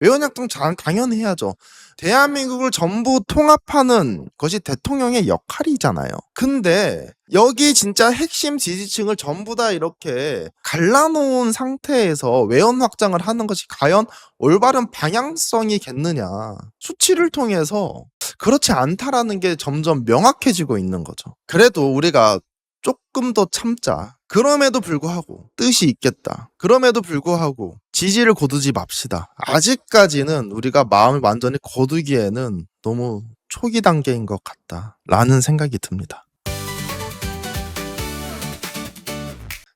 외연 확장 당연히 해야죠. 대한민국을 전부 통합하는 것이 대통령의 역할이잖아요. 근데 여기 진짜 핵심 지지층을 전부 다 이렇게 갈라놓은 상태에서 외연 확장을 하는 것이 과연 올바른 방향성이겠느냐. 수치를 통해서 그렇지 않다라는 게 점점 명확해지고 있는 거죠. 그래도 우리가 조금 더 참자. 그럼에도 불구하고 뜻이 있겠다. 그럼에도 불구하고 지지를 거두지 맙시다. 아직까지는 우리가 마음을 완전히 거두기에는 너무 초기 단계인 것 같다라는 생각이 듭니다.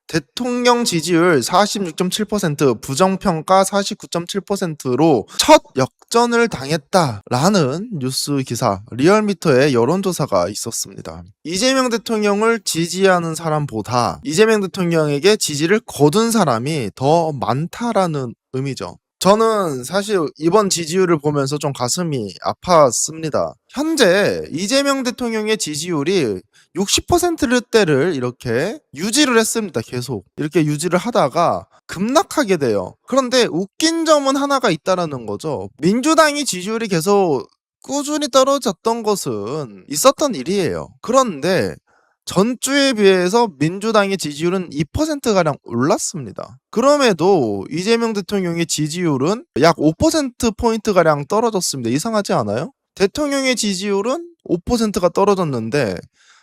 대통령 지지율 46.7%, 부정평가 49.7%로 첫 역전을 당했다라는 뉴스 기사, 리얼미터의 여론조사가 있었습니다. 이재명 대통령을 지지하는 사람보다 이재명 대통령에게 지지를 거둔 사람이 더 많다라는 의미죠. 저는 사실 이번 지지율을 보면서 좀 가슴이 아팠습니다. 현재 이재명 대통령의 지지율이 60%대를 이렇게 유지를 했습니다. 계속 이렇게 유지를 하다가 급락하게 돼요. 그런데 웃긴 점은 하나가 있다라는 거죠. 민주당이 지지율이 계속 꾸준히 떨어졌던 것은 있었던 일이에요. 그런데 전주에 비해서 민주당의 지지율은 2%가량 올랐습니다. 그럼에도 이재명 대통령의 지지율은 약 5%포인트가량 떨어졌습니다. 이상하지 않아요? 대통령의 지지율은 5%가 떨어졌는데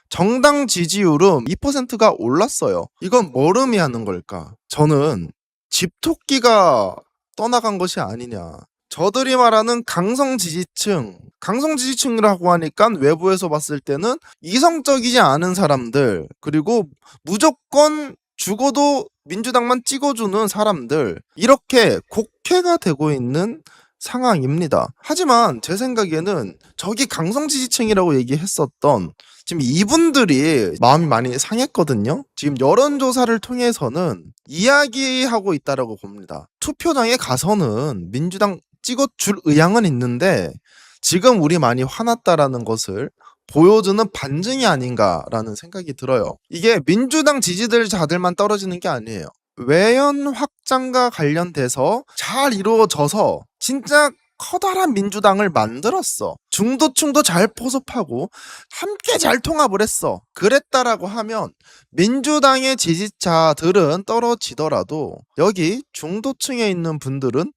정당 지지율은 2%가 올랐어요. 이건 뭘 의미하는 걸까? 저는 집토끼가 떠나간 것이 아니냐. 저들이 말하는 강성 지지층이라고 하니까 외부에서 봤을 때는 이성적이지 않은 사람들, 그리고 무조건 죽어도 민주당만 찍어주는 사람들, 이렇게 곡해가 되고 있는 상황입니다. 하지만 제 생각에는 저기 강성 지지층이라고 얘기했었던 지금 이분들이 마음이 많이 상했거든요. 지금 여론조사를 통해서는 이야기하고 있다라고 봅니다. 투표장에 가서는 민주당 찍어줄 의향은 있는데 지금 우리 많이 화났다라는 것을 보여주는 반증이 아닌가라는 생각이 들어요. 이게 민주당 지지자들만 떨어지는 게 아니에요. 외연 확장과 관련돼서 잘 이루어져서 진짜 커다란 민주당을 만들었어. 중도층도 잘 포섭하고 함께 잘 통합을 했어. 그랬다라고 하면 민주당의 지지자들은 떨어지더라도 여기 중도층에 있는 분들은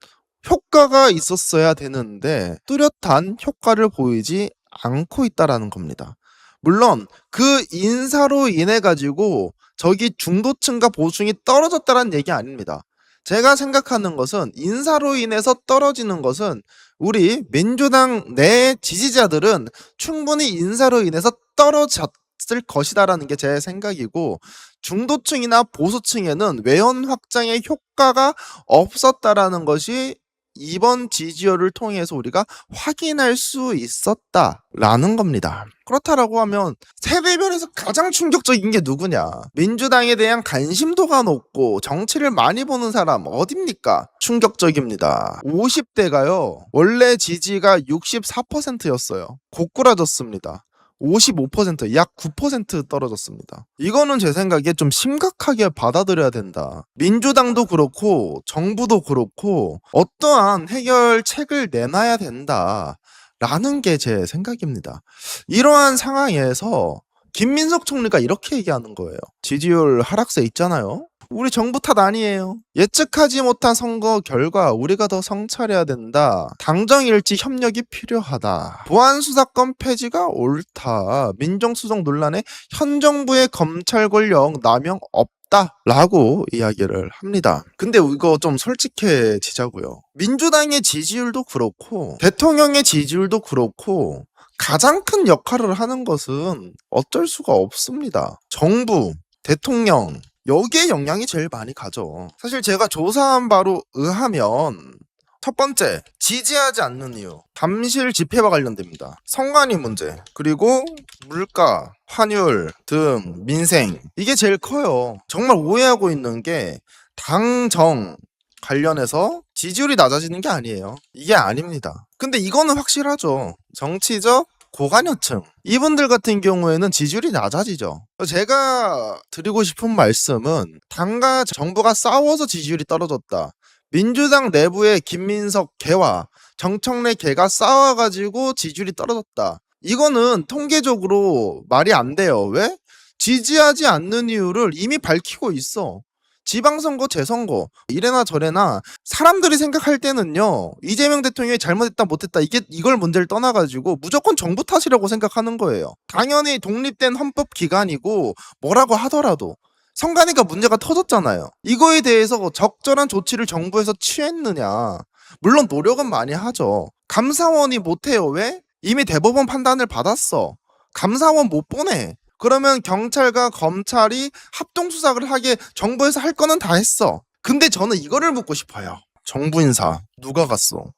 효과가 있었어야 되는데 뚜렷한 효과를 보이지 않고 있다라는 겁니다. 물론 그 인사로 인해 가지고 저기 중도층과 보수층이 떨어졌다는 얘기 아닙니다. 제가 생각하는 것은 인사로 인해서 떨어지는 것은 우리 민주당 내 지지자들은 충분히 인사로 인해서 떨어졌을 것이다라는 게 제 생각이고, 중도층이나 보수층에는 외연 확장의 효과가 없었다라는 것이 이번 지지율을 통해서 우리가 확인할 수 있었다라는 겁니다. 그렇다라고 하면 세대별에서 가장 충격적인 게 누구냐? 민주당에 대한 관심도가 높고 정치를 많이 보는 사람 어딥니까? 충격적입니다. 50대가요. 원래 지지가 64%였어요. 고꾸라졌습니다. 55%, 약 9% 떨어졌습니다. 이거는 제 생각에 좀 심각하게 받아들여야 된다. 민주당도 그렇고 정부도 그렇고 어떠한 해결책을 내놔야 된다. 라는 게 제 생각입니다. 이러한 상황에서 김민석 총리가 이렇게 얘기하는 거예요. 지지율 하락세 있잖아요. 우리 정부 탓 아니에요. 예측하지 못한 선거 결과 우리가 더 성찰해야 된다. 당정일치 협력이 필요하다. 보안수사권 폐지가 옳다. 민정수석 논란에 현 정부의 검찰 권력 남용 없다 라고 이야기를 합니다. 근데 이거 좀 솔직해지자고요. 민주당의 지지율도 그렇고 대통령의 지지율도 그렇고 가장 큰 역할을 하는 것은 어쩔 수가 없습니다. 정부, 대통령, 여기에 영향이 제일 많이 가죠. 사실 제가 조사한 바로 의하면 첫 번째, 지지하지 않는 이유. 담실 집회와 관련됩니다. 선관위 문제, 그리고 물가, 환율 등 민생, 이게 제일 커요. 정말 오해하고 있는 게 당정 관련해서 지지율이 낮아지는 게 아니에요. 이게 아닙니다. 근데 이거는 확실하죠. 정치적 고관여층, 이분들 같은 경우에는 지지율이 낮아지죠. 제가 드리고 싶은 말씀은 당과 정부가 싸워서 지지율이 떨어졌다, 민주당 내부의 김민석 개와 정청래 개가 싸워가지고 지지율이 떨어졌다. 이거는 통계적으로 말이 안 돼요. 왜? 지지하지 않는 이유를 이미 밝히고 있어. 지방선거, 재선거 이래나 저래나 사람들이 생각할 때는요, 이재명 대통령이 잘못했다 못했다 이걸 문제를 떠나가지고 무조건 정부 탓이라고 생각하는 거예요. 당연히 독립된 헌법기관이고 뭐라고 하더라도 선관위가 문제가 터졌잖아요. 이거에 대해서 적절한 조치를 정부에서 취했느냐. 물론 노력은 많이 하죠. 감사원이 못해요. 왜? 이미 대법원 판단을 받았어. 감사원 못 보내. 그러면 경찰과 검찰이 합동수사를 하게 정부에서 할 거는 다 했어. 근데 저는 이거를 묻고 싶어요. 정부 인사 누가 갔어?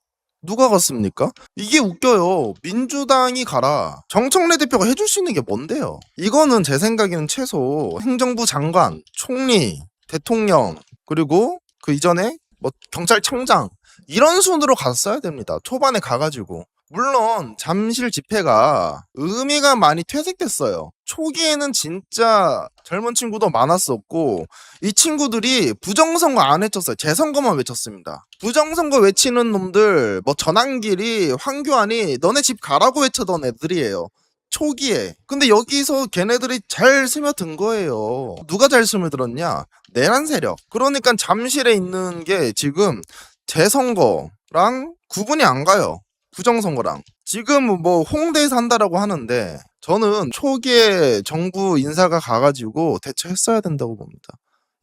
누가 갔습니까? 이게 웃겨요. 민주당이 가라. 정청래 대표가 해줄 수 있는 게 뭔데요? 이거는 제 생각에는 최소 행정부 장관, 총리, 대통령, 그리고 그 이전에 뭐 경찰청장 이런 순으로 갔어야 됩니다. 초반에 가가지고. 물론 잠실 집회가 의미가 많이 퇴색됐어요. 초기에는 진짜 젊은 친구도 많았었고 이 친구들이 부정선거 안 외쳤어요. 재선거만 외쳤습니다. 부정선거 외치는 놈들 뭐 전한길이, 황교안이 너네 집 가라고 외쳐던 애들이에요. 초기에. 근데 여기서 걔네들이 잘 스며든 거예요. 누가 잘 스며들었냐? 내란 세력. 그러니까 잠실에 있는 게 지금 재선거랑 구분이 안 가요. 부정선거랑. 지금 뭐 홍대에서 한다라고 하는데 저는 초기에 정부 인사가 가가지고 대처했어야 된다고 봅니다.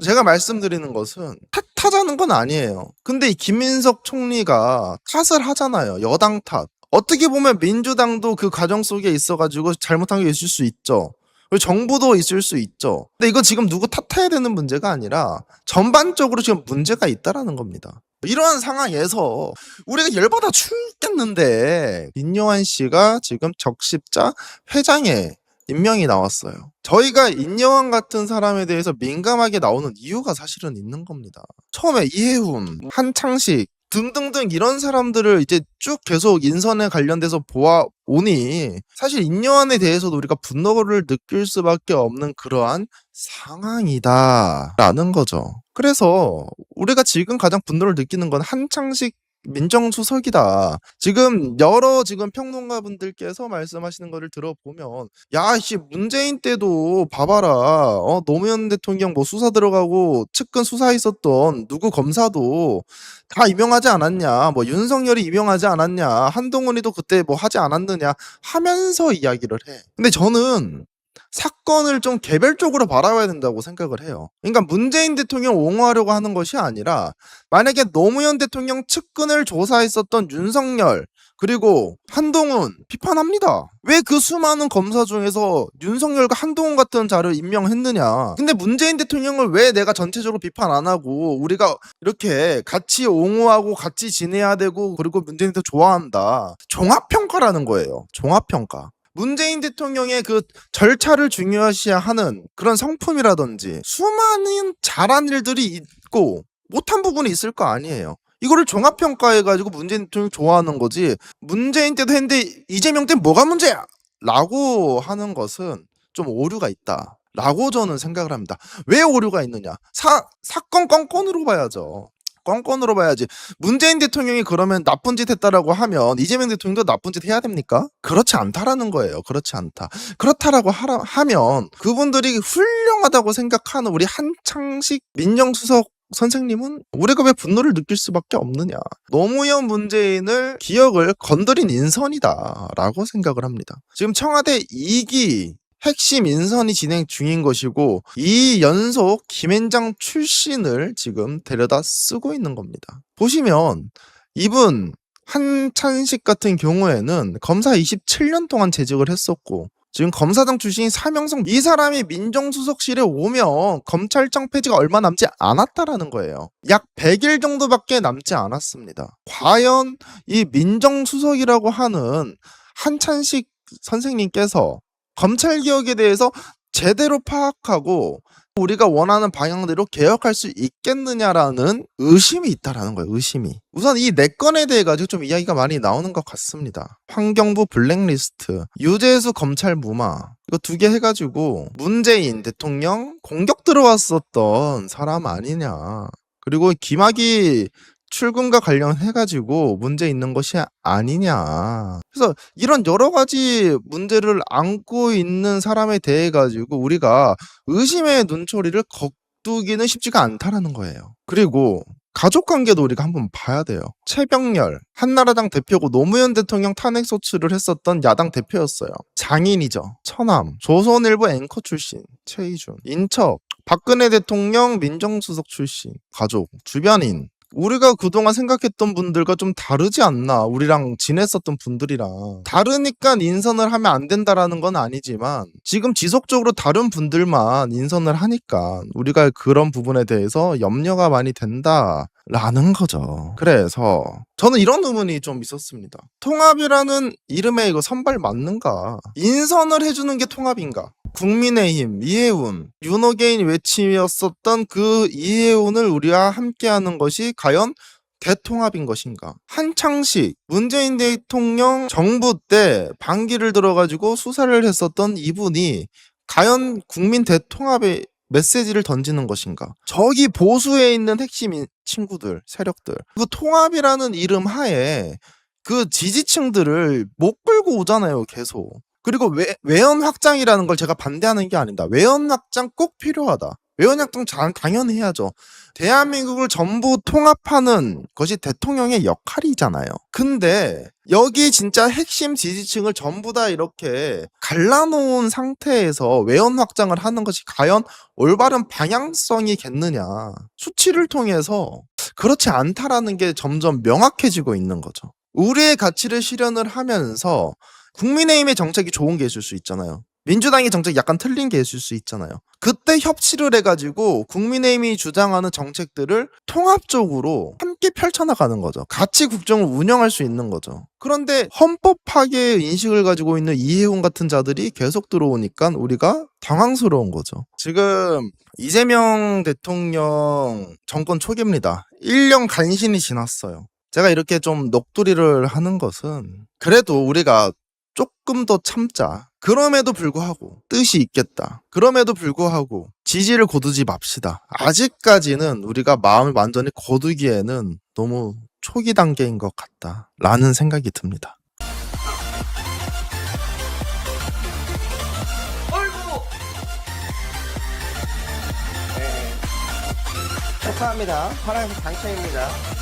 제가 말씀드리는 것은 탓하자는 건 아니에요. 근데 이 김민석 총리가 탓을 하잖아요. 여당 탓. 어떻게 보면 민주당도 그 과정 속에 있어가지고 잘못한 게 있을 수 있죠. 그리고 정부도 있을 수 있죠. 근데 이거 지금 누구 탓해야 되는 문제가 아니라 전반적으로 지금 문제가 있다라는 겁니다. 이런 상황에서 우리가 열받아 죽겠는데 인여한 씨가 지금 적십자 회장에 임명이 나왔어요. 저희가 인여한 같은 사람에 대해서 민감하게 나오는 이유가 사실은 있는 겁니다. 처음에 이해훈, 한창식 등등등 이런 사람들을 이제 쭉 계속 인선에 관련돼서 보아오니 사실 인여한에 대해서도 우리가 분노를 느낄 수밖에 없는 그러한 상황이다라는 거죠. 그래서 우리가 지금 가장 분노를 느끼는 건 한창식 민정수석이다. 지금 여러 평론가분들께서 말씀하시는 거를 들어보면 야씨 문재인 때도 봐봐라. 노무현 대통령 뭐 수사 들어가고 측근 수사에 있었던 누구 검사도 다 임명하지 않았냐. 뭐 윤석열이 임명하지 않았냐. 한동훈이도 그때 뭐 하지 않았느냐 하면서 이야기를 해. 근데 저는 사건을 좀 개별적으로 바라봐야 된다고 생각을 해요. 그러니까 문재인 대통령 옹호하려고 하는 것이 아니라 만약에 노무현 대통령 측근을 조사했었던 윤석열 그리고 한동훈 비판합니다. 왜 그 수많은 검사 중에서 윤석열과 한동훈 같은 자를 임명했느냐. 근데 문재인 대통령을 왜 내가 전체적으로 비판 안 하고 우리가 이렇게 같이 옹호하고 같이 지내야 되고 그리고 문재인 대통령 좋아한다. 종합평가라는 거예요. 종합평가. 문재인 대통령의 그 절차를 중요시하는 그런 성품이라든지 수많은 잘한 일들이 있고 못한 부분이 있을 거 아니에요. 이거를 종합평가해가지고 문재인 대통령 좋아하는 거지 문재인 때도 했는데 이재명 때는 뭐가 문제야? 라고 하는 것은 좀 오류가 있다 라고 저는 생각을 합니다. 왜 오류가 있느냐? 사건 건건으로 봐야죠. 건건으로 봐야지. 문재인 대통령이 그러면 나쁜 짓 했다라고 하면 이재명 대통령도 나쁜 짓 해야 됩니까? 그렇지 않다라는 거예요. 그렇지 않다. 그렇다라고 하면 그분들이 훌륭하다고 생각하는 우리 한창식 민정수석 선생님은 우리가 왜 분노를 느낄 수밖에 없느냐. 노무현 문재인을 기억을 건드린 인선이다라고 생각을 합니다. 지금 청와대 2기 핵심 인선이 진행 중인 것이고 이 연속 김앤장 출신을 지금 데려다 쓰고 있는 겁니다. 보시면 이분 한찬식 같은 경우에는 검사 27년 동안 재직을 했었고 지금 검사장 출신인 사명성 이 사람이 민정수석실에 오면 검찰청 폐지가 얼마 남지 않았다라는 거예요. 약 100일 정도밖에 남지 않았습니다. 과연 이 민정수석이라고 하는 한찬식 선생님께서 검찰개혁에 대해서 제대로 파악하고 우리가 원하는 방향대로 개혁할 수 있겠느냐라는 의심이 있다라는 거예요. 의심이. 우선 이 4건에 대해 가지고 좀 이야기가 많이 나오는 것 같습니다. 환경부 블랙리스트, 유재수 검찰 무마 이거 2개 해가지고 문재인 대통령 공격 들어왔었던 사람 아니냐. 그리고 김학의 출근과 관련해가지고 문제 있는 것이 아니냐. 그래서 이런 여러 가지 문제를 안고 있는 사람에 대해 가지고 우리가 의심의 눈초리를 거두기는 쉽지가 않다라는 거예요. 그리고 가족 관계도 우리가 한번 봐야 돼요. 최병렬, 한나라당 대표고 노무현 대통령 탄핵 소추를 했었던 야당 대표였어요. 장인이죠. 처남, 조선일보 앵커 출신 최희준, 인척, 박근혜 대통령 민정수석 출신, 가족, 주변인. 우리가 그동안 생각했던 분들과 좀 다르지 않나. 우리랑 지냈었던 분들이랑. 다르니까 인선을 하면 안 된다라는 건 아니지만 지금 지속적으로 다른 분들만 인선을 하니까 우리가 그런 부분에 대해서 염려가 많이 된다라는 거죠. 그래서 저는 이런 의문이 좀 있었습니다. 통합이라는 이름에 이거 선발 맞는가? 인선을 해주는 게 통합인가? 국민의힘, 이해운, 윤호개인 외침이었었던 그 이해운을 우리와 함께하는 것이 과연 대통합인 것인가? 한창식 문재인 대통령 정부 때 반기를 들어가지고 수사를 했었던 이분이 과연 국민 대통합의 메시지를 던지는 것인가? 저기 보수에 있는 핵심 친구들, 세력들, 그 통합이라는 이름 하에 그 지지층들을 못 끌고 오잖아요, 계속. 그리고 외연 확장이라는 걸 제가 반대하는 게 아니다. 외연 확장 꼭 필요하다. 외연 확장 당연히 해야죠. 대한민국을 전부 통합하는 것이 대통령의 역할이잖아요. 근데 여기 진짜 핵심 지지층을 전부 다 이렇게 갈라놓은 상태에서 외연 확장을 하는 것이 과연 올바른 방향성이겠느냐. 수치를 통해서 그렇지 않다라는 게 점점 명확해지고 있는 거죠. 우리의 가치를 실현을 하면서 국민의힘의 정책이 좋은 게 있을 수 있잖아요. 민주당의 정책이 약간 틀린 게 있을 수 있잖아요. 그때 협치를 해가지고 국민의힘이 주장하는 정책들을 통합적으로 함께 펼쳐나가는 거죠. 같이 국정을 운영할 수 있는 거죠. 그런데 헌법 파괴 인식을 가지고 있는 이해훈 같은 자들이 계속 들어오니까 우리가 당황스러운 거죠. 지금 이재명 대통령 정권 초기입니다. 1년 간신히 지났어요. 제가 이렇게 좀 녹두리를 하는 것은 그래도 우리가 조금 더 참자. 그럼에도 불구하고 뜻이 있겠다. 그럼에도 불구하고 지지를 거두지 맙시다. 아직까지는 우리가 마음을 완전히 거두기에는 너무 초기 단계인 것 같다라는 생각이 듭니다. 어이구! 네. 축하합니다. 파란색 당첨입니다.